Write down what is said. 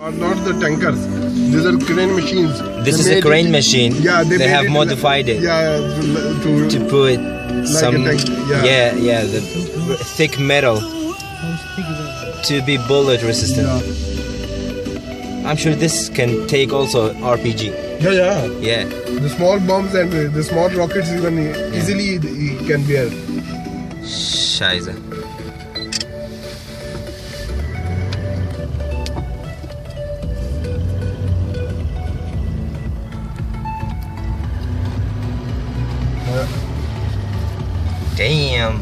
Are not the tankers. These are crane machines. This is a crane machine. Yeah, they have modified it. Yeah, to put like some. a tank, yeah, the thick metal to be bullet resistant. Yeah. I'm sure this can take also RPG. Yeah. The small bombs and the small rockets even easily can bear. Scheiße. Damn.